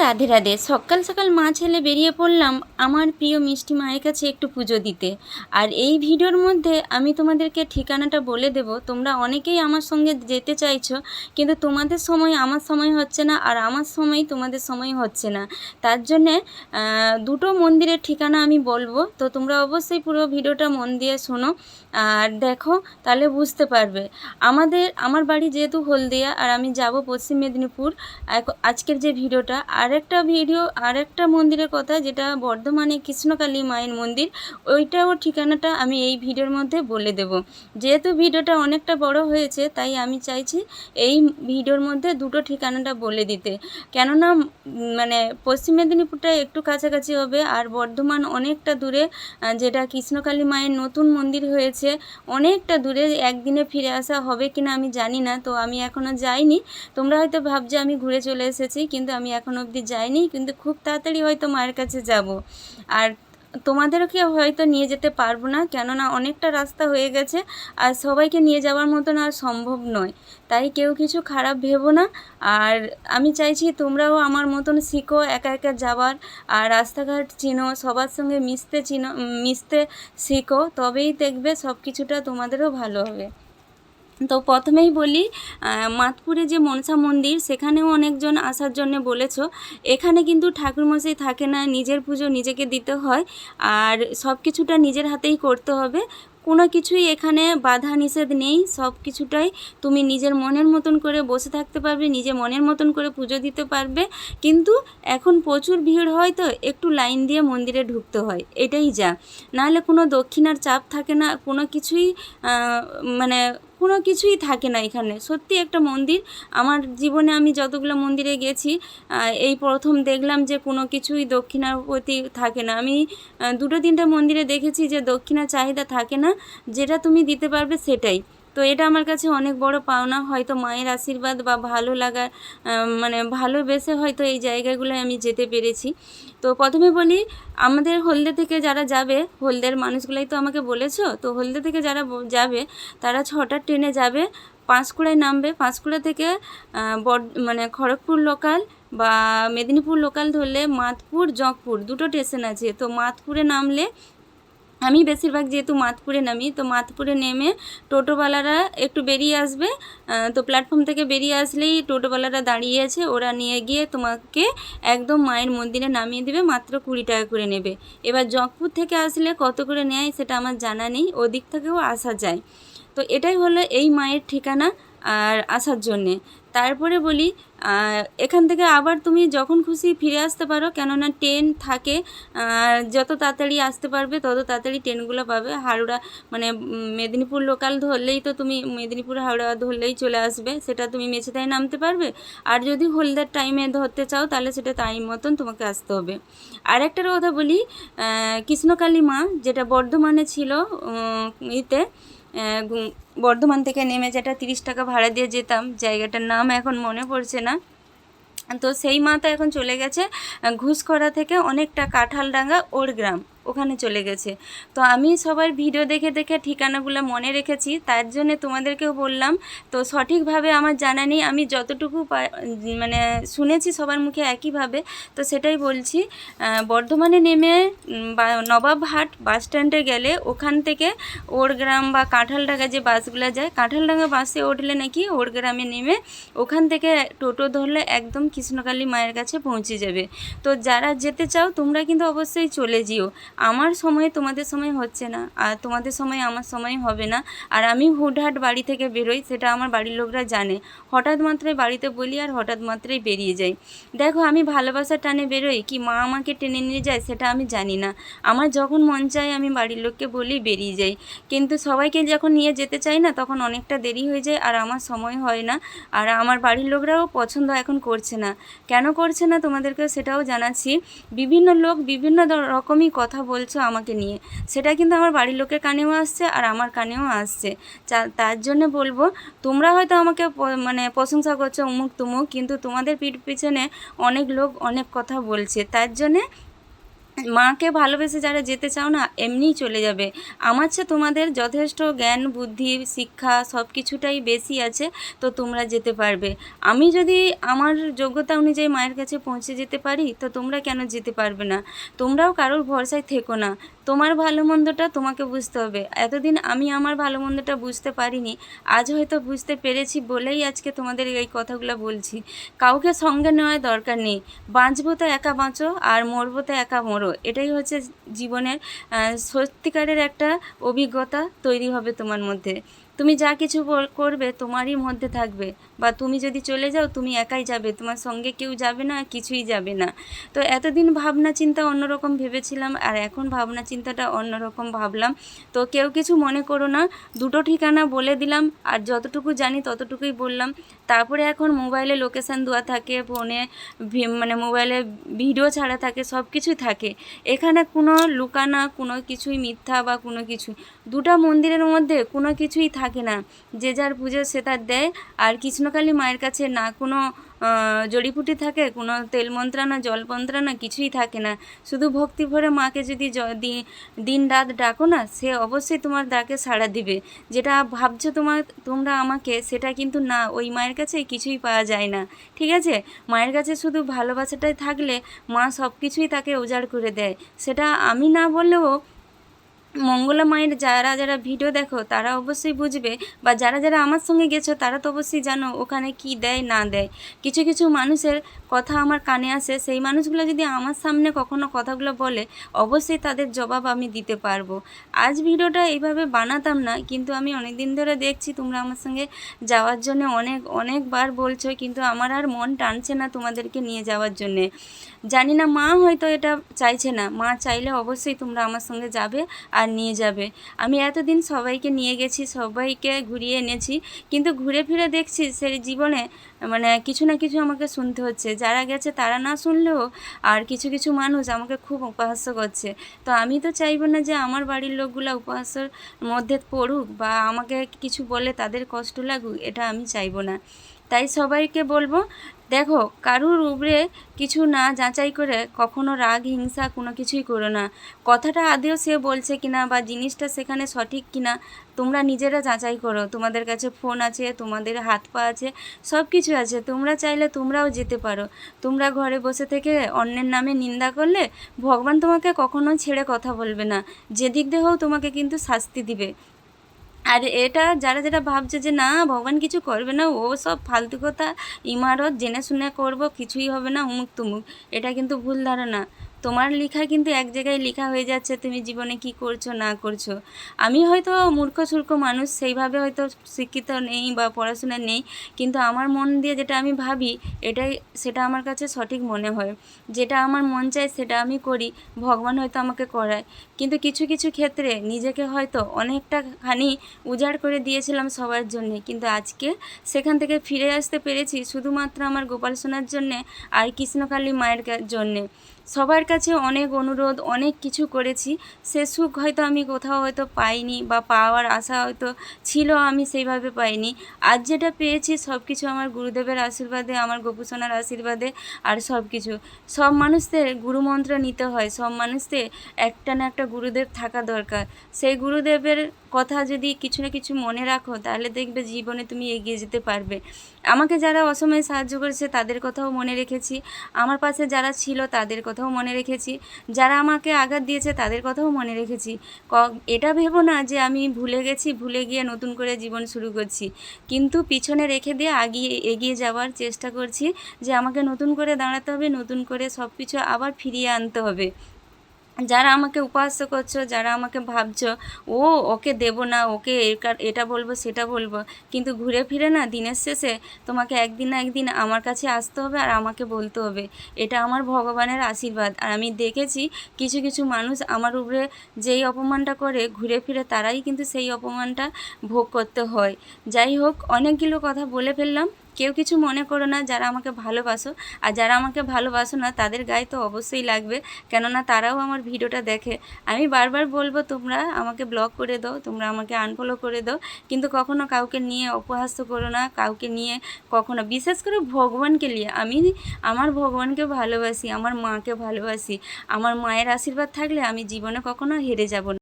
রাধে রাধে। সকাল সকাল মা ছেলে বেরিয়ে পড়লাম আমার প্রিয় মিষ্টি মায়ের কাছে একটু পুজো দিতে। আর এই ভিডিওর মধ্যে আমি তোমাদেরকে ঠিকানাটা বলে দেব। তোমরা অনেকেই আমার সঙ্গে যেতে চাইছো, কিন্তু তোমাদের সময় আমার সময় হচ্ছে না, আর আমার সময় তোমাদের সময় হচ্ছে না। তার জন্যে দুটো মন্দিরের ঠিকানা আমি বলবো, তো তোমরা অবশ্যই পুরো ভিডিওটা মন দিয়ে শোনো আর দেখো, তাহলে বুঝতে পারবে। আমার বাড়ি যেহেতু হলদিয়া, আর আমি যাব পশ্চিম মেদিনীপুর। আজকের যে ভিডিওটা আরেকটা মন্দিরের কথা, যেটা বর্ধমানে কৃষ্ণকালী মায়ের মন্দির, ওইটাও ঠিকানাটা আমি এই ভিডিওর মধ্যে বলে দেব। যেহেতু ভিডিওটা অনেকটা বড় হয়েছে, তাই আমি চাইছি এই ভিডিওর মধ্যে দুটো ঠিকানাটা বলে দিতে। কেননা মানে পশ্চিম মেদিনীপুরটা একটু কাছাকাছি হবে, আর বর্ধমান অনেকটা দূরে, যেটা কৃষ্ণকালী মায়ের নতুন মন্দির হয়েছে, অনেকটা দূরে। একদিনে ফিরে আসা হবে কিনা আমি জানি না, তো আমি এখনও যাইনি। তোমরা হয়তো ভাবছো আমি ঘুরে চলে এসেছি, কিন্তু আমি এখন অবধি যাইনি, কিন্তু খুব তাড়াতাড়ি হয়তো মায়ের কাছে যাব। আর তোমাদেরকে হয়তো নিয়ে যেতে পারবো না, কেননা অনেকটা রাস্তা হয়ে গেছে, আর সবাইকে নিয়ে যাওয়ার মতন আর সম্ভব নয়। তাই কেউ কিছু খারাপ ভেবো না। আর আমি চাইছি তোমরাও আমার মতন শিখো একা একা যাওয়ার, আর রাস্তাঘাট চিনো, সবার সঙ্গে মিশতে শিখো, তবেই দেখবে সব কিছুটা তোমাদেরও ভালো হবে। তো প্রথমেই বলি, মাতপুরে যে মনসা মন্দির, সেখানেও অনেকজন আসার জন্য বলেছো। এখানে কিন্তু ঠাকুরমশাই থাকে না, নিজের পুজো নিজেকে দিতে হয়, আর সব কিছুটা নিজের হাতেই করতে হবে। কোনো কিছুই এখানে বাধা নিষেধ নেই, সব কিছুটাই তুমি নিজের মনের মতন করে বসে থাকতে পারবে, নিজে মনের মতন করে পুজো দিতে পারবে। কিন্তু এখন প্রচুর ভিড় হয়, তো একটু লাইন দিয়ে মন্দিরে ঢুকতে হয়, এটাই যা। নাহলে কোনো দক্ষিণার চাপ থাকে না, কোনো কিছুই মানে কোনো কিছুই থাকে না এখানে। সত্যি একটা মন্দির, আমার জীবনে আমি যতগুলো মন্দিরে গেছি, এই প্রথম দেখলাম যে কোনো কিছুই দক্ষিণার প্রতি থাকে না। আমি দুটো তিনটে মন্দিরে দেখেছি যে দক্ষিণার চাহিদা থাকে না, যেটা তুমি দিতে পারবে সেটাই। তো এটা আমার কাছে অনেক বড় পাওনা, হয়তো মায়ের আশীর্বাদ বা ভালো লাগা, মানে ভালোবেসে হয়তো এই জায়গাগুলোয় আমি যেতে পেরেছি। তো প্রথমে বলি, আমাদের হলদে থেকে যারা যাবে, হলদের মানুষগুলাই তো আমাকে বলেছো, তো হলদে থেকে যারা যাবে তারা 6টার ট্রেনে যাবে, পাঁশকুড়ায় নামবে। পাঁশকুড়া থেকে মানে খড়গপুর লোকাল বা মেদিনীপুর লোকাল ধরলে মাতপুর, জঁকপুর দুটো স্টেশন আছে। তো মাতপুরে নামলে, আমি বেশিরভাগ যেহেতু মাতপুরে নামি, তো মাতপুরে নেমে টোটোওয়ালারা একটু বেরিয়ে আসবে। তো প্ল্যাটফর্ম থেকে বেরিয়ে আসলেই টোটোওয়ালারা দাঁড়িয়ে আছে, ওরা নিয়ে গিয়ে তোমাকে একদম মায়ের মন্দিরে নামিয়ে দেবে, মাত্র 20 টাকা করে নেবে। এবার জঁকপুর থেকে আসলে কত করে নেয় সেটা আমার জানা নেই, ওদিক থেকেও আসা যায়। তো এটাই হলো এই মায়ের ঠিকানা আর আসার জন্যে। তারপরে বলি, এখান থেকে আবার তুমি যখন খুশি ফিরে আসতে পারো, কেননা ট্রেন থাকে। যত তাড়াতাড়ি আসতে পারবে তত তাড়াতাড়ি ট্রেনগুলো পাবে। হাওড়া মানে মেদিনীপুর লোকাল ধরলেই তো তুমি মেদিনীপুর হাওড়া ধরলেই চলে আসবে, সেটা তুমি মেছেদায় নামতে পারবে। আর যদি হলদার টাইমে ধরতে চাও, তাহলে সেটা টাইম মতন তোমাকে আসতে হবে। আর একটার কথা বলি, কৃষ্ণকালী মা যেটা বর্ধমানে ছিল, বর্ধমান থেকে নেমে যেটা 30 টাকা ভাড়া দিয়ে যেতাম, জায়গাটার নাম এখন মনে পড়ছে না, তো সেই মা তো এখন চলে গেছে ঘুষখরা থেকে অনেকটা কাঁঠালডাঙ্গা ওরগ্রাম, ওখানে চলে গেছে। তো আমি সবার ভিডিও দেখে দেখে ঠিকানাগুলো মনে রেখেছি, তার জন্যে তোমাদেরকেও বললাম। তো সঠিকভাবে আমার জানা নেই, আমি যতটুকু মানে শুনেছি সবার মুখে একইভাবে, তো সেটাই বলছি। বর্ধমানে নেমে নবাবহাট বাস স্ট্যান্ডে গেলে, ওখান থেকে ওরগ্রাম বা কাঁঠালডাঙ্গা যে বাসগুলো যায়, কাঁঠালডাঙ্গা বাসে উঠলে নাকি ওরগ্রামে নেমে ওখান থেকে টোটো ধরলে একদম কৃষ্ণকালী মায়ের কাছে পৌঁছে যাবে। তো যারা যেতে চাও তোমরা কিন্তু অবশ্যই চলে যেও। আমার সময় তোমাদের সময় হচ্ছে না, আর তোমাদের সময় আমার সময় হবে না। আর আমি হুটহাট বাড়ি থেকে বেরোই, সেটা আমার বাড়ির লোকরা জানে। হঠাৎ মাত্রই বাড়িতে বলি আর হঠাৎ মাত্রই বেরিয়ে যাই। দেখো, আমি ভালোবাসার টানে বেরোই কি মা আমাকে টেনে নিয়ে যায় সেটা আমি জানি না। আমার যখন মন চায় আমি বাড়ির লোককে বলি বেরিয়ে যাই, কিন্তু সবাইকে যখন নিয়ে যেতে চাই না, তখন অনেকটা দেরি হয়ে যায় আর আমার সময় হয় না। আর আমার বাড়ির লোকরাও পছন্দ এখন করছে না। কেন করছে না তোমাদেরকে সেটাও জানাচ্ছি। বিভিন্ন লোক বিভিন্ন রকমই কথা বলছো আমাকে নিয়ে, সেটা কিন্তু আমার বাড়ির লোকের কানেও আসছে আর আমার কানেও আসছে। তার জন্য বলবো, তোমরা হয়তো আমাকে মানে প্রশংসা করছো অমুক তুমুক, কিন্তু তোমাদের পিঠ পিছনে অনেক লোক অনেক কথা বলছে। তার জন্যে মাকে ভালোবেসে যারা যেতে চাও না, এমনিই চলে যাবে। আমার চেয়ে তোমাদের যথেষ্ট জ্ঞান বুদ্ধি শিক্ষা সব কিছুটাই বেশি আছে, তো তোমরা যেতে পারবে। আমি যদি আমার যোগ্যতা অনুযায়ী মায়ের কাছে পৌঁছে যেতে পারি, তো তোমরা কেন যেতে পারবে না? তোমরাও কারোর ভরসায় থেকো না। তোমার ভালো মন্দটা তোমাকে বুঝতে হবে। এতদিন আমি আমার ভালো মন্দটা বুঝতে পারিনি, আজ হয়তো বুঝতে পেরেছি বলেই আজকে তোমাদের এই কথাগুলো বলছি। কাউকে সঙ্গে নেওয়ার দরকার নেই। বাঁচবো তো একা বাঁচো, আর মরবো তো একা মরো। এটাই হচ্ছে জীবনের সত্যিকারের একটা অভিজ্ঞতা তৈরি হবে তোমার মধ্যে। তুমি যা কিছু করবে তোমারই মধ্যে থাকবে, বা তুমি যদি চলে যাও তুমি একাই যাবে, তোমার সঙ্গে কেউ যাবে না, কিছুই যাবে না। তো এতদিন ভাবনা চিন্তা অন্যরকম ভেবেছিলাম, আর এখন ভাবনা চিন্তাটা অন্যরকম ভাবলাম। তো কেউ কিছু মনে করো না, দুটো ঠিকানা বলে দিলাম, আর যতটুকু জানি ততটুকুই বললাম। তারপরে এখন মোবাইলে লোকেশান দেওয়া থাকে, ফোনে মানে মোবাইলে ভিডিও ছাড়া থাকে, সব কিছুই থাকে। এখানে কোনো লুকানা কোনো কিছুই মিথ্যা বা কোনো কিছু, দুটা মন্দিরের মধ্যে কোনো কিছুই থাকে না। যে যার পুজো সে তার দেয়। আর কৃষ্ণকালী মায়ের কাছে না কোনো জড়িপুটি থাকে, কোনো তেল মন্ত্রানা জল মন্ত্রানা কিছুই থাকে না। শুধু ভক্তি ভরে মাকে যদি দিন রাত ডাকো না, সে অবশ্যই তোমার ডাকে সাড়া দিবে। যেটা ভাবছো তোমরা আমাকে, সেটা কিন্তু না, ওই মায়ের কাছে কিছুই পাওয়া যায় না। ঠিক আছে? মায়ের কাছে শুধু ভালোবাসাটাই থাকলে মা সব কিছুই তাকে উজাড় করে দেয়। সেটা আমি না বললেও মঙ্গলা মায়ের যারা যারা ভিডিও দেখো তারা অবশ্যই বুঝবে, বা যারা যারা আমার সঙ্গে গেছো তারা তো অবশ্যই জানো ওখানে কি দেয় না দেয়। কিছু কিছু মানুষের কথা আমার কানে আসে, সেই মানুষগুলো যদি আমার সামনে কখনো কথাগুলো বলে, অবশ্যই তাদের জবাব আমি দিতে পারবো। আজ ভিডিওটা এইভাবে বানাতাম না, কিন্তু আমি অনেক দিন ধরে দেখছি তোমরা আমার সঙ্গে যাওয়ার জন্য অনেকবার বলছো, কিন্তু আমার আর মন টানছে না তোমাদেরকে নিয়ে যাওয়ার জন্যে। জানি না, মা হয়তো এটা চাইছে না। মা চাইলে অবশ্যই তোমরা আমার সঙ্গে যাবে আর নিয়ে যাবে। আমি এতদিন সবাইকে নিয়ে গেছি, সবাইকে ঘুরিয়ে এনেছি, কিন্তু ঘুরে ফিরে দেখছি সেই জীবনে মানে কিছু না কিছু আমাকে শুনতে হচ্ছে। যারা গেছে তারা না শুনলেও আর কিছু কিছু মানুষ আমাকে খুব উপহাস্য করছে। তো আমি তো চাইবো না যে আমার বাড়ির লোকগুলো উপহাস্যর মধ্যে পড়ুক বা আমাকে কিছু বলে তাদের কষ্ট লাগুক, এটা আমি চাইবো না। তাই সবাইকে বলবো, দেখো কারুর উপরে কিছু না যাচাই করে কখনো রাগ হিংসা কোনো কিছুই করো না। কথাটা আদেও সে বলছে কিনা বা জিনিসটা সেখানে সঠিক কিনা তোমরা নিজেরা যাচাই করো। তোমাদের কাছে ফোন আছে, তোমাদের হাত পা আছে, সব কিছু আছে। তোমরা চাইলে তোমরাও যেতে পারো। তোমরা ঘরে বসে থেকে অন্যের নামে নিন্দা করলে ভগবান তোমাকে কখনো ছেড়ে কথা বলবে না। যেদিক দিয়ে হোক তোমাকে কিন্তু শাস্তি দিবে। আর এটা যারা যারা ভাবছে যে না ভগবান কিছু করবে না, ও সব ফালতু কথা, ইমারত জেনে শুনে করব, কিছুই হবে না, উমুক তুমুক, এটা কিন্তু ভুল ধারণা। তোমার লেখা কিন্তু এক জায়গায় লেখা হয়ে যাচ্ছে, তুমি জীবনে কি করছো না করছো। আমি হয়তো মূর্খ সূর্খ মানুষ, সেইভাবে হয়তো শিক্ষিত নেই বা পড়াশোনা নেই, কিন্তু আমার মন দিয়ে যেটা আমি ভাবি সেটা আমার কাছে সঠিক মনে হয়। যেটা আমার মন চায় সেটা আমি করি, ভগবান হয়তো আমাকে করায়। কিন্তু কিছু কিছু ক্ষেত্রে নিজেকে হয়তো অনেকটা খানি উজাড় করে দিয়েছিলাম সবার জন্যে, কিন্তু আজকে সেখান থেকে ফিরে আসতে পেরেছি শুধুমাত্র আমার গোপাল সোনার জন্যে আর কৃষ্ণকালী মায়ের জন্যে। সবার কাছে অনেক অনুরোধ, অনেক কিছু করেছি, সে সুখ হয়তো আমি কোথাও হয়তো পাইনি, বা পাওয়ার আশা হয়তো ছিল আমি সেইভাবে পাইনি। আজ যেটা পেয়েছি সব কিছু আমার গুরুদেবের আশীর্বাদে, আমার গোপু সোনার আশীর্বাদে। আর সব কিছু, সব মানুষদের গুরুমন্ত্র নিতে হয়, সব মানুষদের একটা না একটা গুরুদেব থাকা দরকার। সেই গুরুদেবের কথা যদি কিছু না কিছু মনে রাখো, তাহলে দেখবে জীবনে তুমি এগিয়ে যেতে পারবে। আমাকে যারা অসময়ে সাহায্য করেছে তাদের কথাও মনে রেখেছি, আমার পাশে যারা ছিল তাদের কথাও মনে রেখেছি, যারা আমাকে আঘাত দিয়েছে তাদের কথাও মনে রেখেছি। এটা ভেবো না যে আমি ভুলে গেছি, ভুলে গিয়ে নতুন করে জীবন শুরু করছি, কিন্তু পিছনে রেখে দিয়ে এগিয়ে যাওয়ার চেষ্টা করছি, যে আমাকে নতুন করে দাঁড়াতে হবে, নতুন করে সব কিছু আবার ফিরিয়ে আনতে হবে। যারা আমাকে উপহাস করছো, যারা আমাকে ভাবছো ওকে দেব না, ওকে এটা বলবো সেটা বলবো, কিন্তু ঘুরে ফিরে না দিনের শেষে তোমাকে একদিন না একদিন আমার কাছে আসতে হবে আর আমাকে বলতে হবে। এটা আমার ভগবানের আশীর্বাদ। আর আমি দেখেছি কিছু কিছু মানুষ আমার উপরে যেই অপমানটা করে, ঘুরে ফিরে তারাই কিন্তু সেই অপমানটা ভোগ করতে হয়। যাই হোক, অনেকগুলো কথা বলে ফেললাম। কেউ কিছু মনে করো না যারা আমাকে ভালোবাসো, আর যারা আমাকে ভালোবাসো না তাদের গায়ে তো অবশ্যই লাগবে, কেননা তারাও আমার ভিডিওটা দেখে। আমি বারবার বলবো তোমরা আমাকে ব্লক করে দাও, তোমরা আমাকে আনফলো করে দাও, কিন্তু কখনো কাউকে নিয়ে অপহাস্য করো না, কাউকে নিয়ে কখনো, বিশেষ করে ভগবানকে নিয়ে। আমি আমার ভগবানকে ভালোবাসি, আমার মাকে ভালোবাসি, আমার মায়ের আশীর্বাদ থাকলে আমি জীবনে কখনো হেরে যাব না।